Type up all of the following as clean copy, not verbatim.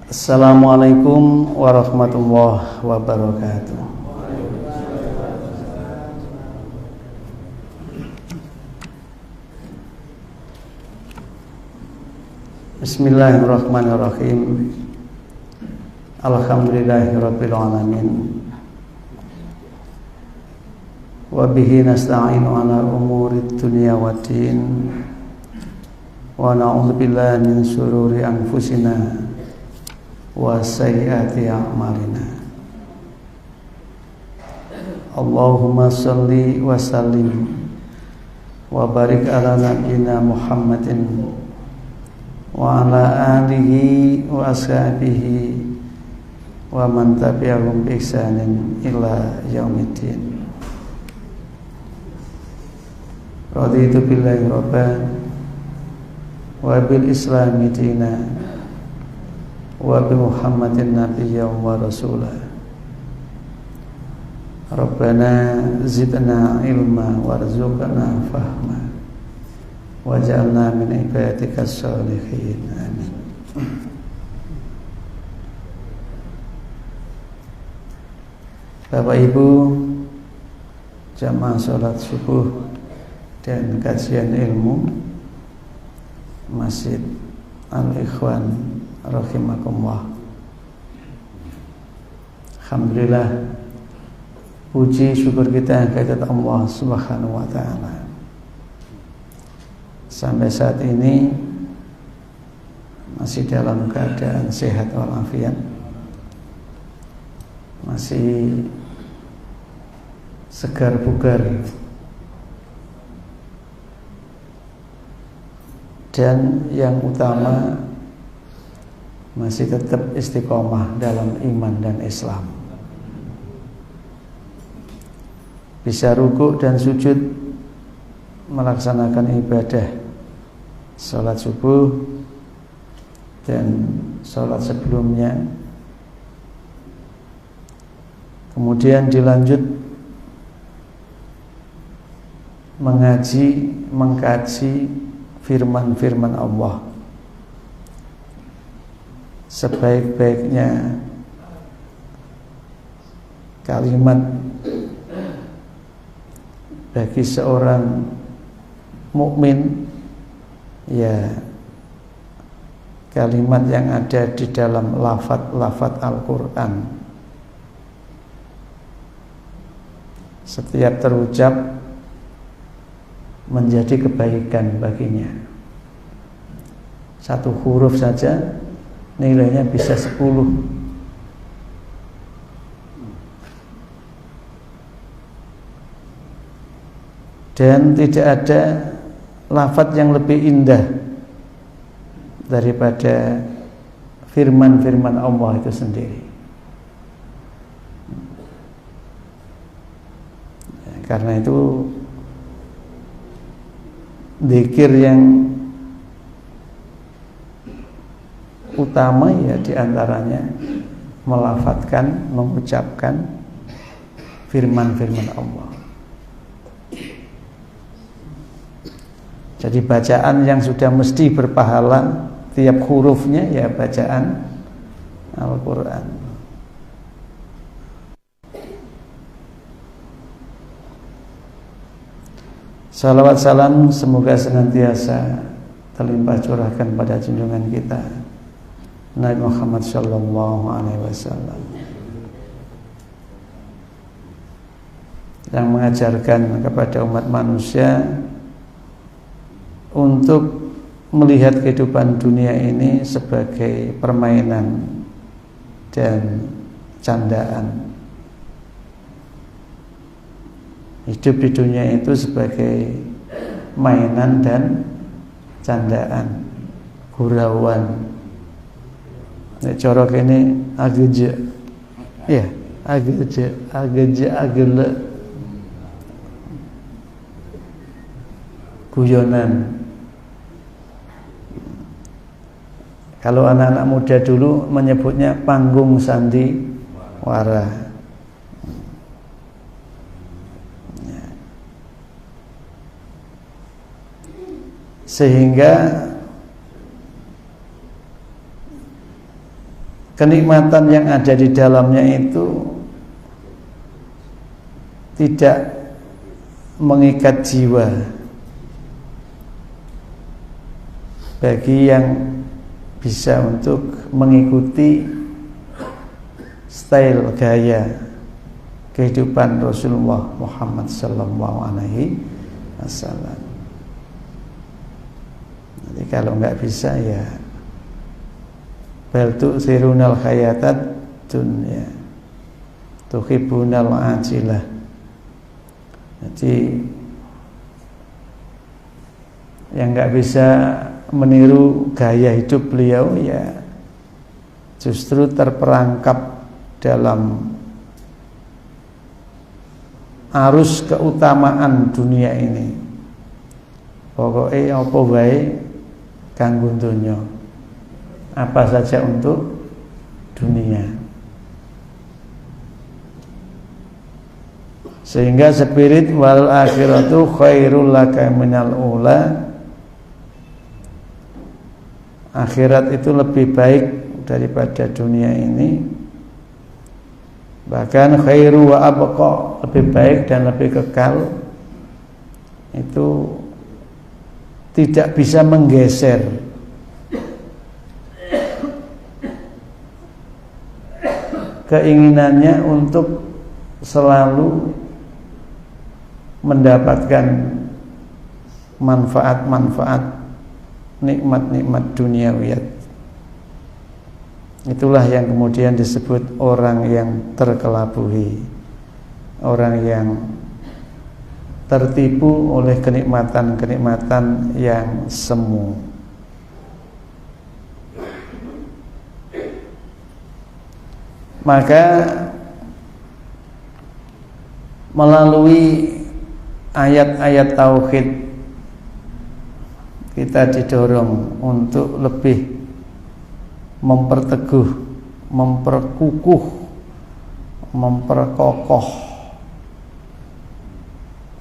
Assalamualaikum warahmatullahi wabarakatuh. Bismillahirrahmanirrahim. Alhamdulillahirabbil alamin. Wa bihi nasta'inu ala umurid dunya waddin. Wa na'udzu billahi min syururi anfusina wa sayyiati a'malina. Allahumma shalli wa sallim wa barik ala nabiyyina Muhammadin wa ala alihi wa ashabihi wa man tabi'ahum bi ihsanin ila yaumiddin. Raditu billahi rabban wa bil islami dinan wa bi Muhammadin nabiyyan wa rasulah. Rabbana zidna ilma warzuqna fahma waj'alna min ibadikas sholihin. Amin. Bapak Ibu jamaah salat subuh dan kajian ilmu Masjid Al-Ikhwan rahimakumullah. Alhamdulillah, puji syukur kita kehadirat Allah Subhanahu wa taala. Sampai saat ini masih dalam keadaan sehat walafiat, masih segar bugar, dan yang utama masih tetap istiqomah dalam iman dan Islam. Bisa rukuk dan sujud melaksanakan ibadah salat subuh dan salat sebelumnya. Kemudian dilanjut mengaji, mengkaji firman-firman Allah. Sebaik-baiknya kalimat bagi seorang mukmin, ya kalimat yang ada di dalam lafaz-lafaz Al-Quran. Setiap terucap menjadi kebaikan baginya. Satu huruf saja nilainya bisa 10. Dan tidak ada lafaz yang lebih indah daripada firman-firman Allah itu sendiri. Karena itu zikir yang utama ya diantaranya melafadzkan, mengucapkan firman-firman Allah. Jadi bacaan yang sudah mesti berpahala tiap hurufnya ya bacaan Al-Quran. Salawat salam semoga senantiasa terlimpah curahkan pada junjungan kita Nabi Muhammad sallallahu alaihi wasallam, yang mengajarkan kepada umat manusia untuk melihat kehidupan dunia ini sebagai permainan dan candaan. Hidup di dunia itu sebagai mainan dan candaan, gurauan. Nek cara kene ageje. Ya, ageje agele. Guyonan. Kalau anak-anak muda dulu menyebutnya panggung sandiwara. Sehingga kenikmatan yang ada di dalamnya itu tidak mengikat jiwa bagi yang bisa untuk mengikuti style gaya kehidupan Rasulullah Muhammad sallallahu alaihi wasallam. Jadi kalau nggak bisa ya bal tu'thirunal hayatad dunya tuhibbunal ajilah. Jadi yang nggak bisa meniru gaya hidup beliau ya justru terperangkap dalam arus keutamaan dunia ini. Pokoknya apa wae kanggo donya, apa saja untuk dunia, sehingga spirit wal akhiratu khairul laka minal ula. Akhirat itu lebih baik daripada dunia ini, bahkan khairu wa abqa, lebih baik dan lebih kekal. Itu tidak bisa menggeser keinginannya untuk selalu mendapatkan manfaat-manfaat, nikmat-nikmat duniawiyat. Itulah yang kemudian disebut orang yang terkelabuhi, orang yang tertipu oleh kenikmatan-kenikmatan yang semu. Maka melalui ayat-ayat tauhid kita didorong untuk lebih memperteguh, memperkukuh, memperkokoh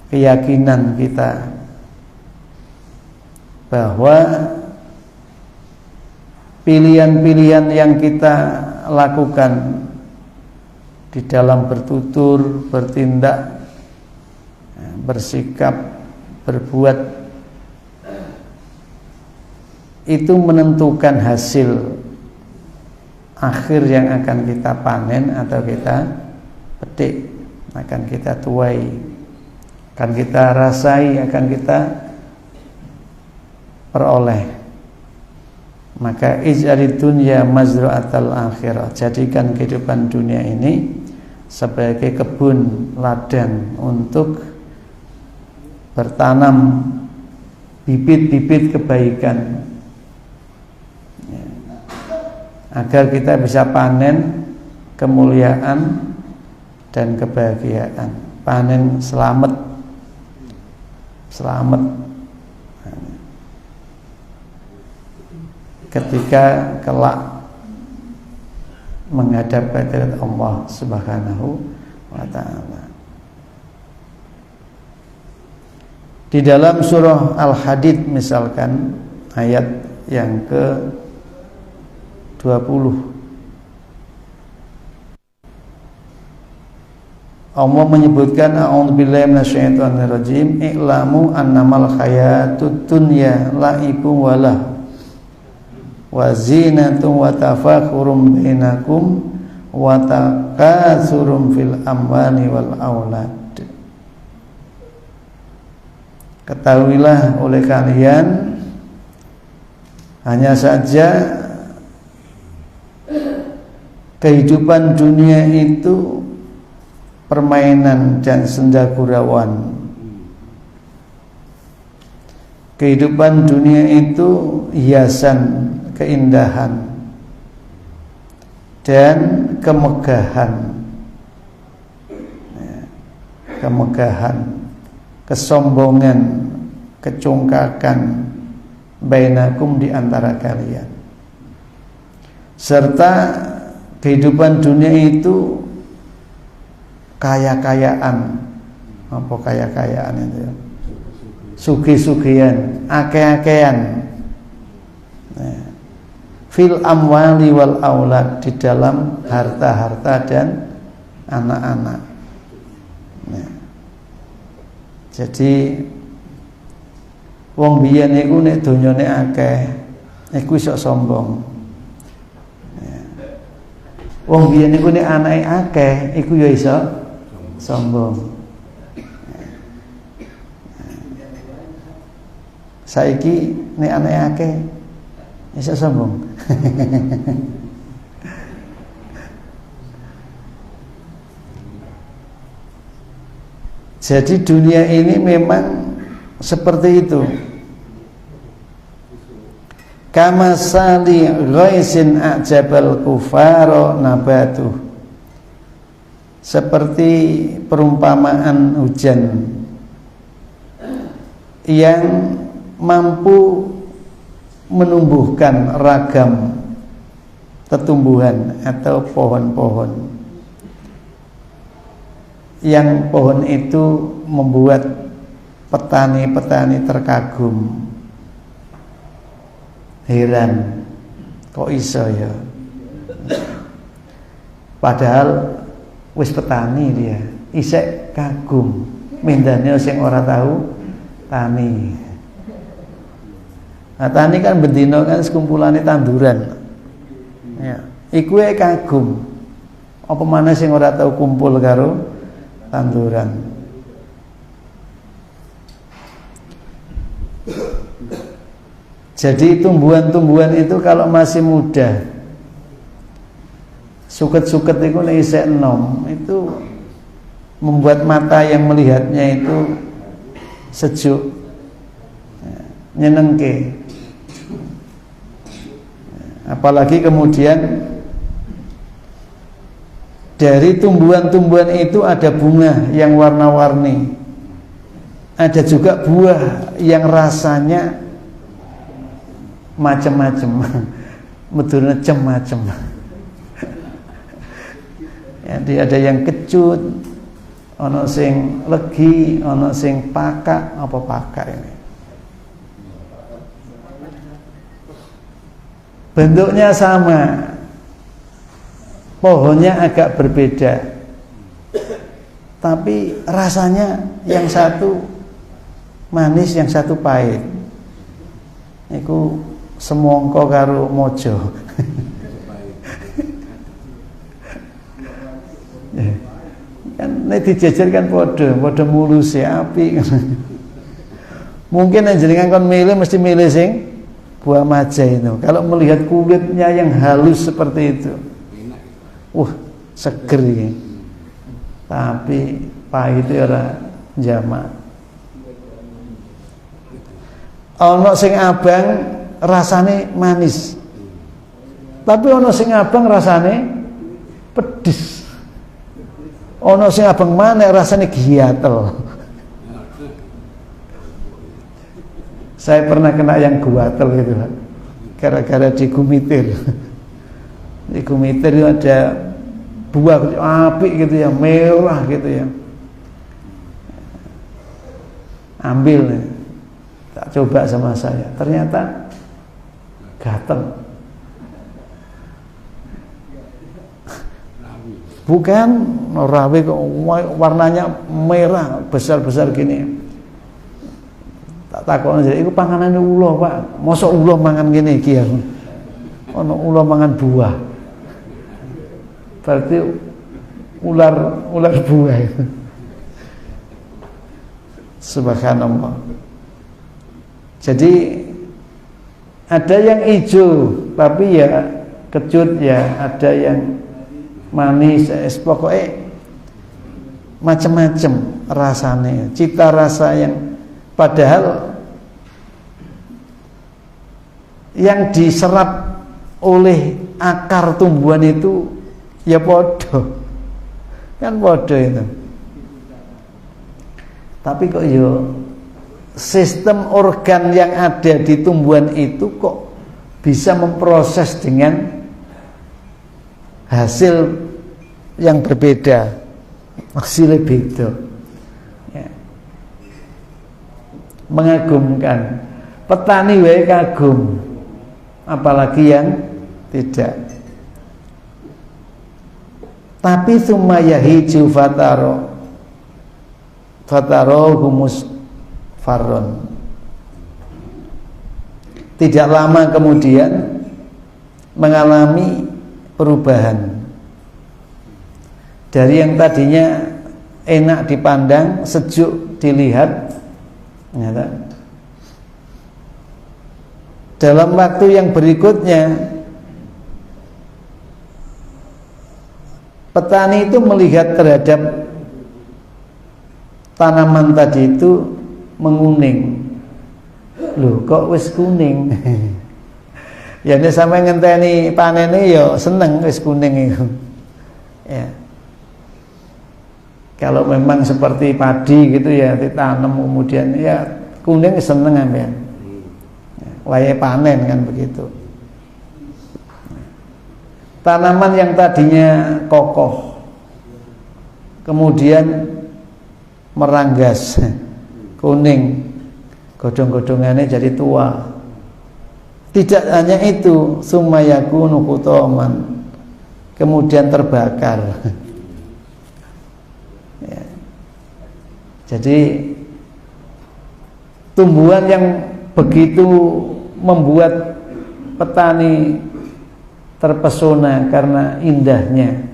keyakinan kita bahwa pilihan-pilihan yang kita lakukan di dalam bertutur, bertindak, bersikap, berbuat itu menentukan hasil akhir yang akan kita panen atau kita petik, akan kita tuai, akan kita rasai, akan kita peroleh. Maka ij'alid dunya mazra'atal akhirah, jadikan kehidupan dunia ini sebagai kebun ladang untuk bertanam bibit-bibit kebaikan, agar kita bisa panen kemuliaan dan kebahagiaan, panen selamat ketika kelak menghadap hadirat Allah Subhanahu wa ta'ala. Di dalam surah Al-Hadid misalkan ayat yang ke-20, Allah menyebutkan a'udzubillahi minasyaitonir rajim, i'lamu annamal hayatud dunya la'ibun wa lahu wa zinatun wa tafakhurum bainakum wa takatsurum fil amwali wal aulad. Ketahuilah oleh kalian, hanya saja kehidupan dunia itu permainan dan senda gurauan. Kehidupan dunia itu hiasan keindahan dan kemegahan, kesombongan, kecongkakan bainakum, di antara kalian. Serta kehidupan dunia itu kaya-kayaan. Apa kaya-kayaan itu? Sugi-sugian, ake-akean. fil amwali wal aulad, di dalam harta-harta dan anak-anak. Nah, jadi wong biyen niku nek donyane akeh iku iso sombong. Wong biyen niku nek anake akeh iku ya iso sombong. Saiki nek anake akeh iso sombong. Jadi dunia ini memang seperti itu. Kama sali ghaisin a'jabal kufara nabatuh. Seperti perumpamaan hujan yang mampu menumbuhkan ragam tumbuhan atau pohon-pohon, yang pohon itu membuat petani-petani terkagum, heran, kok iso ya, padahal wis petani dia, isek kagum, mindane sing ora tahu tani. Nah, tani kan bendino kan sekumpulane tanduran. Ya, iku kagum. Apa maneh sing ora tahu kumpul karo tanduran. Jadi tumbuhan-tumbuhan itu kalau masih muda, suket-suket itu nek isek enom, itu membuat mata yang melihatnya itu sejuk, nyenengke. Apalagi kemudian dari tumbuhan-tumbuhan itu ada bunga yang warna-warni, ada juga buah yang rasanya macam-macam, medune macam-macam. Jadi ada yang kecut, ono sing legi, ono sing pakak, apa pakak ini. Bentuknya sama, pohonnya agak berbeda, tapi rasanya yang satu manis, yang satu pahit. Iku semongko karo mojo. Kan nek dijejer kan padha mulus ya apik. Mungkin jenengan kon milih mesti milih sing buah maja itu. Kalau melihat kulitnya yang halus seperti itu, seger ini. Tapi pahit ora jamak. Ono sing abang rasane manis, tapi ono sing abang rasane pedis. Ono sing abang maneh rasane giatel. Saya pernah kena yang guatel gitu, gara-gara di Gumitir. Di Gumitir itu ada buah apik gitu ya, merah gitu ya. Ambil, tak coba sama saya, ternyata gatel. Bukan rawe kok, warnanya merah besar-besar gini. Tak takon aja, iku panganane ula, Pak. Mosok ula mangan ngene iki ya. Ono ula mangan buah. Berarti ular buah itu. Subhanallah. Jadi ada yang hijau tapi ya kecut ya, ada yang manis, pokoknya macam-macam rasanya, cita rasa yang padahal yang diserap oleh akar tumbuhan itu ya podo, kan podo itu. Tapi kok yo sistem organ yang ada di tumbuhan itu kok bisa memproses dengan hasil yang berbeda, hasilnya beda. Ya. Mengagumkan. Petani wae kagum, apalagi yang Tidak. Tapi summa yahiju fataro humus farron. Tidak lama kemudian mengalami perubahan dari yang tadinya enak dipandang, sejuk dilihat, ternyata dalam waktu yang berikutnya petani itu melihat terhadap tanaman tadi itu menguning. Loh, kok wis kuning? Ya nek sampe ngenteni panene ya seneng wis kuning itu. Ya. Kalau memang seperti padi gitu ya ditanam kemudian ya kuning seneng ambean. Ya, wayahe panen kan begitu. Tanaman yang tadinya kokoh kemudian meranggas kuning, godong-godongannya jadi tua. Tidak hanya itu, sumayakunu hutoman, kemudian terbakar. Ya. Jadi tumbuhan yang begitu membuat petani terpesona karena indahnya,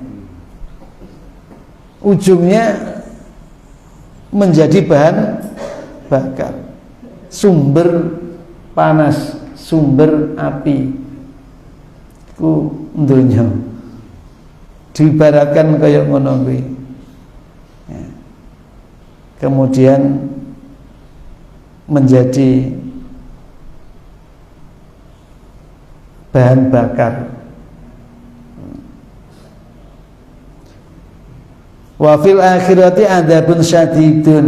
ujungnya menjadi bahan bakar, sumber panas, sumber api. Ku dunya diibaratkan kayak ngono kuwi. Ya. Kemudian menjadi bahan bakar. Wa fil akhirati adzabun syadidun.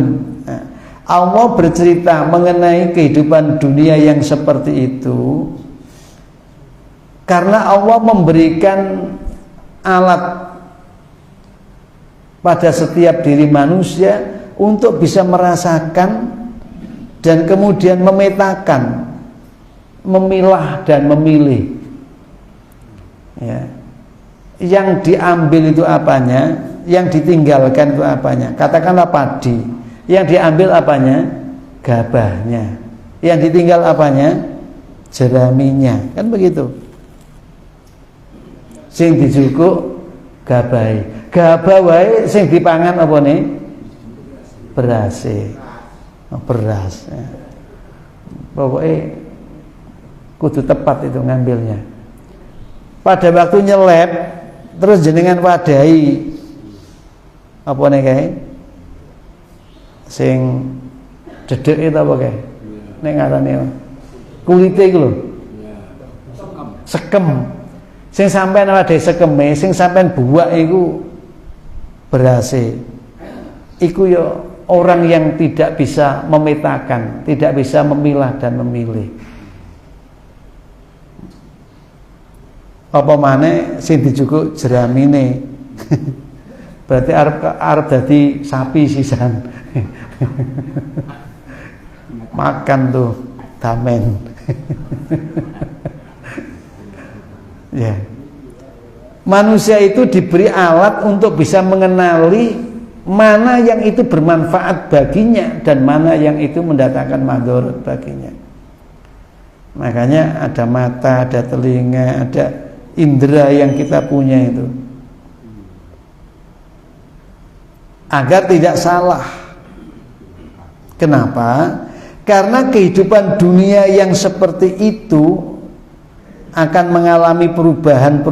Allah bercerita mengenai kehidupan dunia yang seperti itu karena Allah memberikan alat pada setiap diri manusia untuk bisa merasakan dan kemudian memetakan, memilah dan memilih. Ya. Yang diambil itu apanya, yang ditinggalkan itu apanya. Katakanlah padi, yang diambil apanya? Gabahnya. Yang ditinggal apanya? Jeraminya. Kan begitu. Sing dijukuk gabahe. Gabah wae sing dipangan apa nih? Beras. Beras. Ya. Pokoknya kudu tepat itu ngambilnya. Pada waktu nyelep terus jenengan wadahi apa nih kae? Sing dedek itu apa kae? Nek ngarane kulite iku lho. Sekem. Sing sampean wadahi sekeme, sing sampean buak iku berase. Iku ya orang yang tidak bisa memetakan, tidak bisa memilah dan memilih. Apa maneh sing dijukuk jeramine. Berarti arep dadi sapi sisan. Makan tuh damen. Ya. Manusia itu diberi alat untuk bisa mengenali mana yang itu bermanfaat baginya dan mana yang itu mendatangkan madharat baginya. Makanya ada mata, ada telinga, ada indera yang kita punya itu. Agar tidak salah. Kenapa? Karena kehidupan dunia yang seperti itu akan mengalami perubahan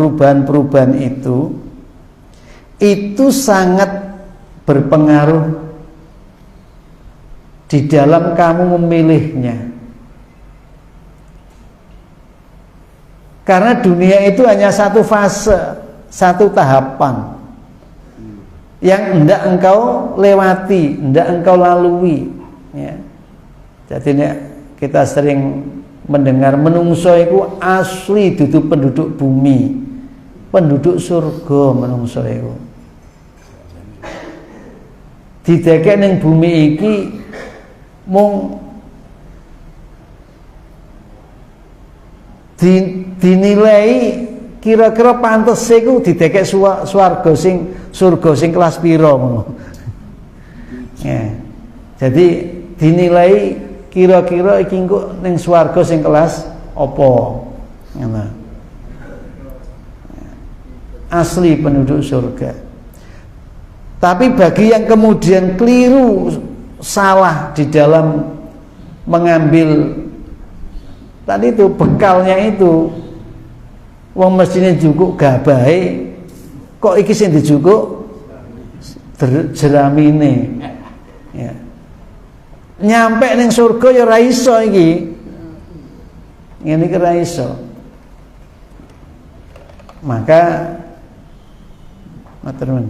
itu sangat berpengaruh di dalam kamu memilihnya. Karena dunia itu hanya satu fase, satu tahapan yang hendak engkau lewati, hendak engkau lalui. Ya. Jadi kita sering mendengar menungso iku asli dudu penduduk bumi, penduduk surga menungso iku. Didekek ning bumi iki mung dinilai kira-kira pantes iku didekek surga sing kelas pira ngono. Ya. Jadi dinilai kira-kira iki engko ning swarga sing kelas apa. Ngono. Asli penduduk surga. Tapi bagi yang kemudian keliru, salah di dalam mengambil tadi itu bekalnya itu, wong mestine jukuk gabahe, kok iki sing dijukuk jeramine. Ya. Nyampe ning surga ya ora iso iki. Ngene iki ora iso. Maka matur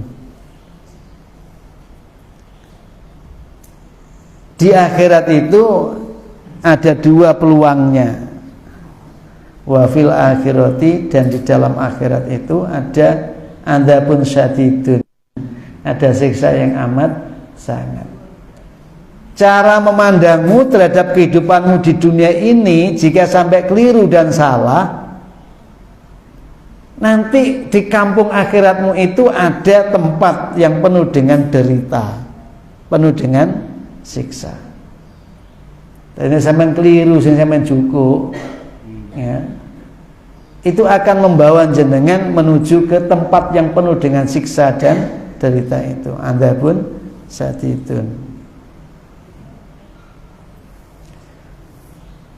di akhirat itu ada dua peluangnya. Wa fil akhirati, dan di dalam akhirat itu ada adzabun syadidun. Ada siksa yang amat sangat. Cara memandangmu terhadap kehidupanmu di dunia ini jika sampai keliru dan salah, nanti di kampung akhiratmu itu ada tempat yang penuh dengan derita, penuh dengan siksa. Dan sampean keliru, sampean jukuk, ya, itu akan membawa jenengan menuju ke tempat yang penuh dengan siksa dan derita itu. Adzabun syadidun.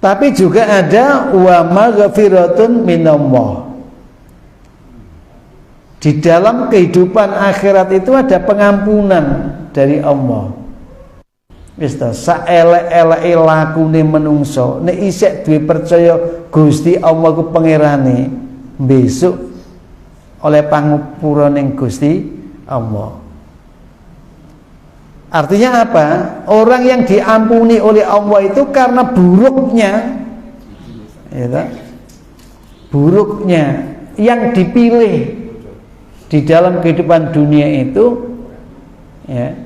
Tapi juga ada wa maghfiratun minallah. Di dalam kehidupan akhirat itu ada pengampunan dari Allah. Wis ta, saelek-eleke lakune menungso nek isih duwe percaya Gusti Allah ku pangerane, besok oleh pangapura ning Gusti Allah. Artinya apa? Orang yang diampuni oleh Allah itu karena buruknya, ya, buruknya yang dipilih di dalam kehidupan dunia itu, ya,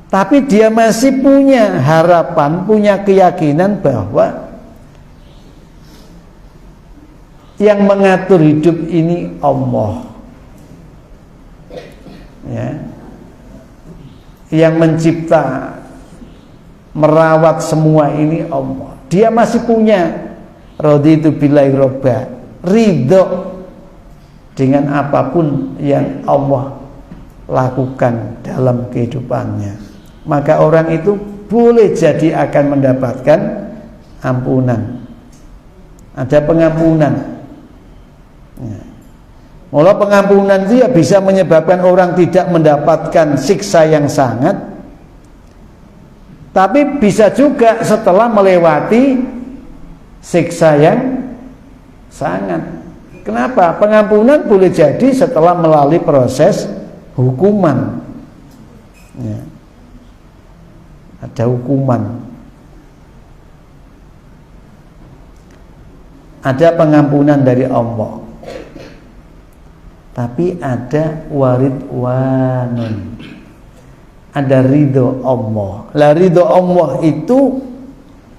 tapi dia masih punya harapan, punya keyakinan bahwa yang mengatur hidup ini Allah, ya, yang mencipta, merawat semua ini Allah. Dia masih punya raditu billahi robba, ridho dengan apapun yang Allah lakukan dalam kehidupannya. Maka orang itu boleh jadi akan mendapatkan ampunan. Ada pengampunan. Ya. Mula pengampunan itu ya bisa menyebabkan orang tidak mendapatkan siksa yang sangat, tapi bisa juga setelah melewati siksa yang sangat. Kenapa? Pengampunan boleh jadi setelah melalui proses hukuman, ya. Ada hukuman, ada pengampunan dari Allah, tapi ada waridwanun, ada ridho Allah. Lah ridho Allah itu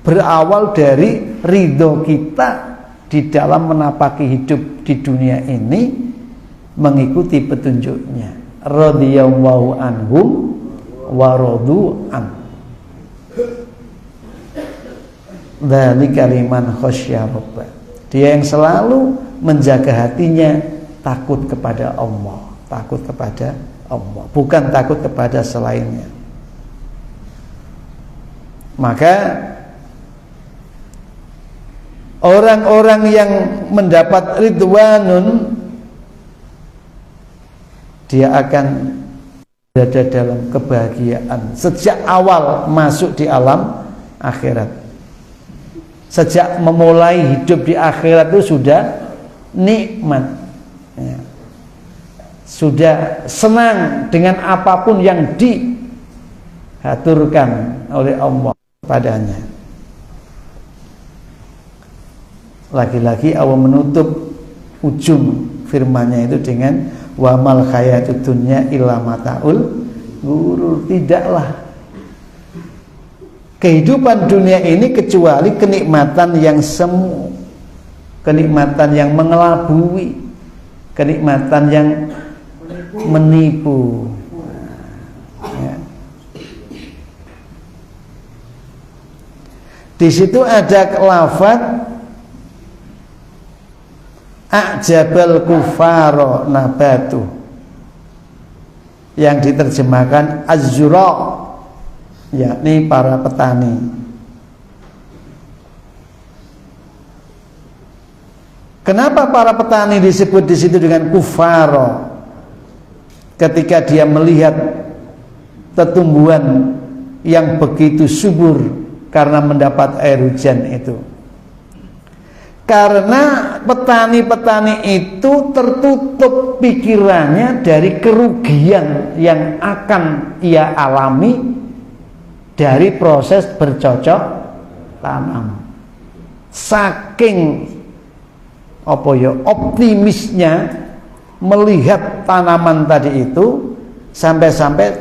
berawal dari ridho kita di dalam menapaki hidup di dunia ini mengikuti petunjuknya. Radhiyallahu anhum wa radu an. Dzalika liman khasyya rabbah. Dia yang selalu menjaga hatinya takut kepada Allah, takut kepada Allah, bukan takut kepada selainnya. Maka orang-orang yang mendapat ridwanun, dia akan berada dalam kebahagiaan sejak awal masuk di alam akhirat. Sejak memulai hidup di akhirat itu sudah nikmat, ya. Sudah senang dengan apapun yang diaturkan oleh Allah padanya. Lagi-lagi Allah menutup ujung firman-Nya itu dengan wa mal hayatud dunya illa mataul ghurur. Tidaklah kehidupan dunia ini kecuali kenikmatan yang semu, kenikmatan yang mengelabui, kenikmatan yang menipu. Ya. Di situ ada lafaz a'jabal kufaro nabatu yang diterjemahkan az-zura, yakni para petani. Kenapa para petani disebut di situ dengan kufaro? Ketika dia melihat tumbuhan yang begitu subur karena mendapat air hujan itu. Karena petani-petani itu tertutup pikirannya dari kerugian yang akan ia alami dari proses bercocok tanam. Saking optimisnya melihat tanaman tadi itu, sampai-sampai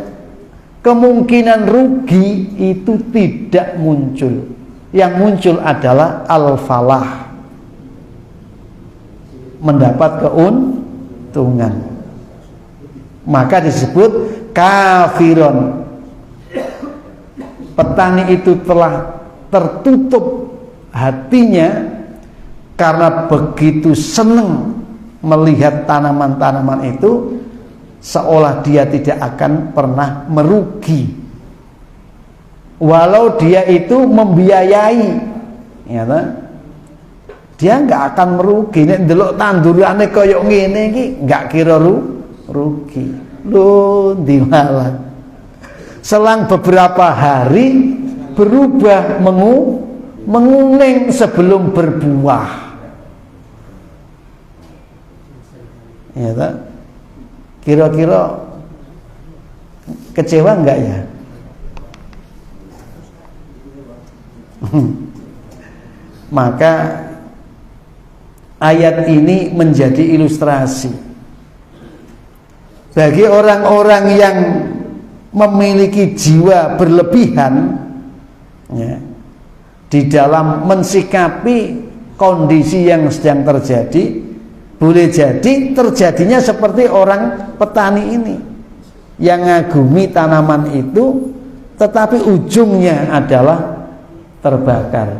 kemungkinan rugi itu tidak muncul. Yang muncul adalah al-falah, mendapat keuntungan. Maka disebut kafiron. Petani itu telah tertutup hatinya karena begitu senang melihat tanaman-tanaman itu, seolah dia tidak akan pernah merugi walau dia itu membiayai, ya kan? Dia nggak akan merugi. Nek ndelok tandurane koyo ngene iki nggak kira rugi. Lho, dimalah. Selang beberapa hari berubah menguning sebelum berbuah. Ya tak? Kira-kira kecewa enggak ya? Maka ayat ini menjadi ilustrasi bagi orang-orang yang memiliki jiwa berlebihan, ya, di dalam mensikapi kondisi yang sedang terjadi. Boleh jadi terjadinya seperti orang petani ini yang ngagumi tanaman itu, tetapi ujungnya adalah terbakar.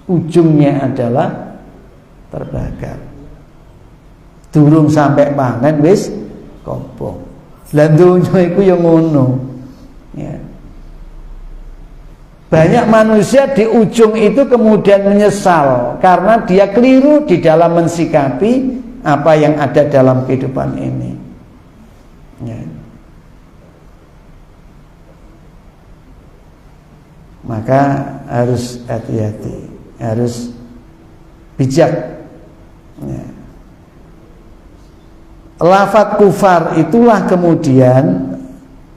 Ujungnya adalah terbakar. Durung sampai panen wis kobong. Lah donya iku ya ngono. Ya. Banyak manusia di ujung itu kemudian menyesal karena dia keliru di dalam mensikapi apa yang ada dalam kehidupan ini. Ya. Maka harus hati-hati, harus bijak. Ya. Lafaz kufar itulah kemudian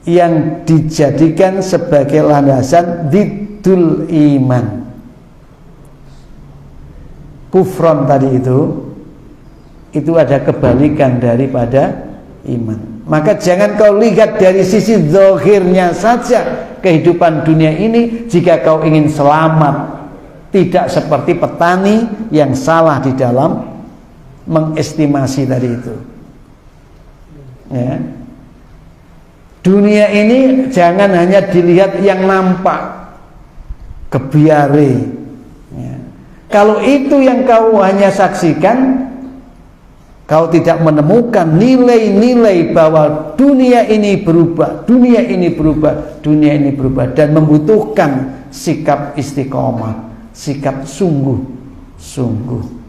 yang dijadikan sebagai landasan diddul iman. Kufron tadi itu ada kebalikan daripada iman. Maka jangan kau lihat dari sisi zahirnya saja kehidupan dunia ini jika kau ingin selamat. Tidak seperti petani yang salah di dalam mengestimasi tadi itu. Ya. Dunia ini jangan hanya dilihat yang nampak, kebiare. Ya. Kalau itu yang kau hanya saksikan, kau tidak menemukan nilai-nilai bahwa dunia ini berubah, dunia ini berubah, dunia ini berubah, dan membutuhkan sikap istiqomah, sikap sungguh-sungguh.